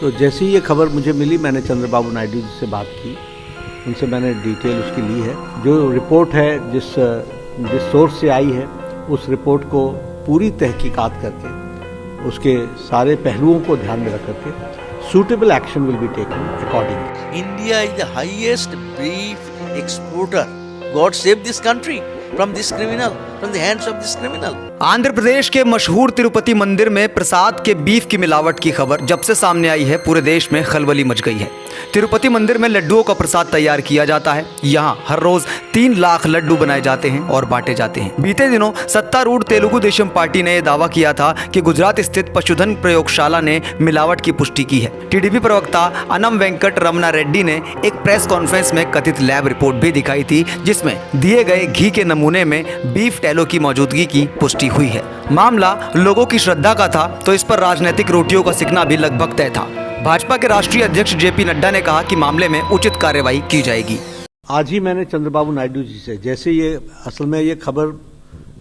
तो जैसे ही ये खबर मुझे मिली मैंने चंद्रबाबू नायडू जी से बात की, उनसे मैंने डिटेल उसकी ली है। जो रिपोर्ट है जिस सोर्स से आई है उस रिपोर्ट को पूरी तहकीकात करके उसके सारे पहलुओं को ध्यान में रख करके suitable action will be taken accordingly. India is the highest beef exporter. God save this country from this criminal, from the hands of this criminal. Andhra Pradesh के मशहूर तिरुपति मंदिर में प्रसाद के बीफ की मिलावट की खबर जब से सामने आई है पूरे देश में खलबली मच गई है। तिरुपति मंदिर में लड्डुओं का प्रसाद तैयार किया जाता है। यहाँ हर रोज 3 लाख लड्डू बनाए जाते हैं और बांटे जाते हैं। बीते दिनों सत्तारूढ़ तेलुगु देशम पार्टी ने यह दावा किया था कि गुजरात स्थित पशुधन प्रयोगशाला ने मिलावट की पुष्टि की है। टीडीपी प्रवक्ता अनम वेंकट रमना रेड्डी ने एक प्रेस कॉन्फ्रेंस में कथित लैब रिपोर्ट भी दिखाई थी जिसमें दिए गए घी के नमूने में बीफ टैलो की मौजूदगी की पुष्टि हुई है। मामला लोगों की श्रद्धा का था तो इस पर राजनीतिक रोटियों का सिकना भी लगभग तय था। भाजपा के राष्ट्रीय अध्यक्ष जेपी नड्डा ने कहा कि मामले में उचित कार्रवाई की जाएगी। आज ही मैंने चंद्रबाबू नायडू जी से, जैसे ये असल में ये खबर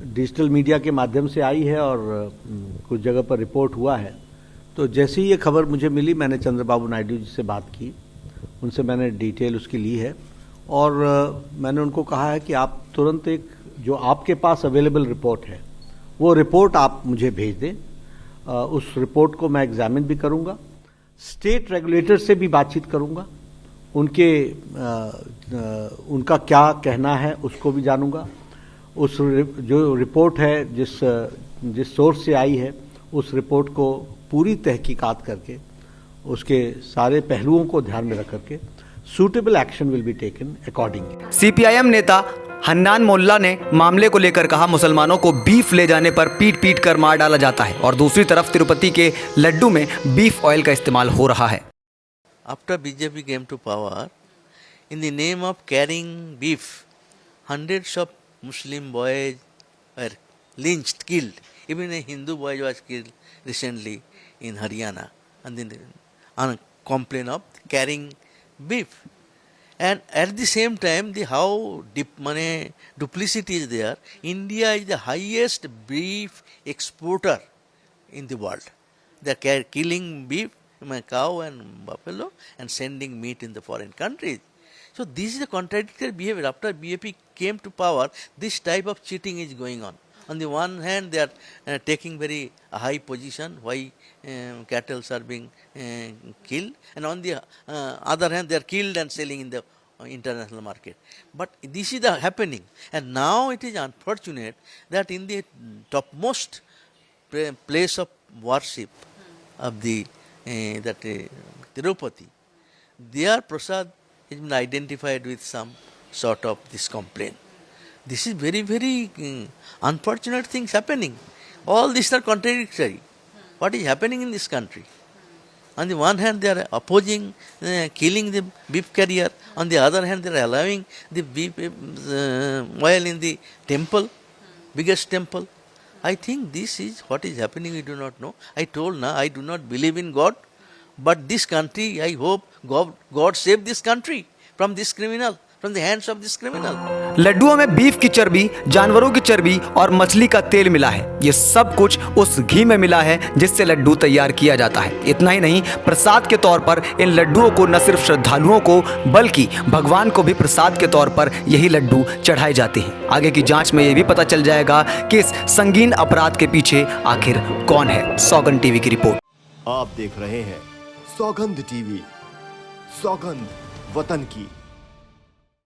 डिजिटल मीडिया के माध्यम से आई है और कुछ जगह पर रिपोर्ट हुआ है, तो जैसे ही ये खबर मुझे मिली मैंने चंद्रबाबू नायडू जी से बात की, उनसे मैंने डिटेल उसकी ली है और मैंने उनको कहा है कि आप तुरंत एक जो आपके पास अवेलेबल रिपोर्ट है वो रिपोर्ट आप मुझे भेज दें। उस रिपोर्ट को मैं एग्जामिन भी करूंगा, स्टेट रेगुलेटर से भी बातचीत करूंगा, उनका क्या कहना है उसको भी जानूंगा। उस जो रिपोर्ट है जिस सोर्स से आई है उस रिपोर्ट को पूरी तहकीकात करके उसके सारे पहलुओं को ध्यान में रख करके suitable action will be taken accordingly. CPIM नेता हन्नान मोल्ला ने मामले को लेकर कहा, मुसलमानों को बीफ ले जाने पर पीट पीट कर मार डाला जाता है और दूसरी तरफ तिरुपति के लड्डू में बीफ ऑयल का इस्तेमाल हो रहा है। After BJP came to power, in the name of carrying beef, hundreds of Muslim boys were lynched, killed. Even a Hindu boy was killed recently in Haryana on complaint of carrying beef. And at the same time, how duplicity is there. India is the highest beef exporter in the world. They are killing beef, cow and buffalo and sending meat in the foreign countries. So this is a contradictory behavior. After BJP came to power, this type of cheating is going on. On the one hand, they are taking very high position, why cattle are being killed, and on the other hand, they are killed and selling in the international market. But this is the happening, and now it is unfortunate that in the topmost place of worship of the Tirupati, their prasad has been identified with some sort of this complaint. This is very, very unfortunate things happening. All these are contradictory. What is happening in this country? On the one hand, they are opposing killing the beef carrier. On the other hand, they are allowing the beef oil in the temple, biggest temple. I think this is what is happening. We do not know. I told now I do not believe in God, but this country, I hope God save this country from this criminal, from the hands of this criminal. लड्डुओं में beef की चर्बी, जानवरों की चर्बी और मछली का तेल मिला है। ये सब कुछ उस घी में मिला है जिससे लड्डू तैयार किया जाता है। इतना ही नहीं, प्रसाद के तौर पर इन लड्डुओं को न सिर्फ श्रद्धालुओं को बल्कि भगवान को भी प्रसाद के तौर पर यही लड्डू चढ़ाए जाते हैं। आगे की जांच में ये भी पता चल जाएगा कि इस संगीन अपराध के पीछे आखिर कौन है। सौगंध टीवी की रिपोर्ट। आप देख रहे हैं सौगंध टीवी, सौगंध वतन की।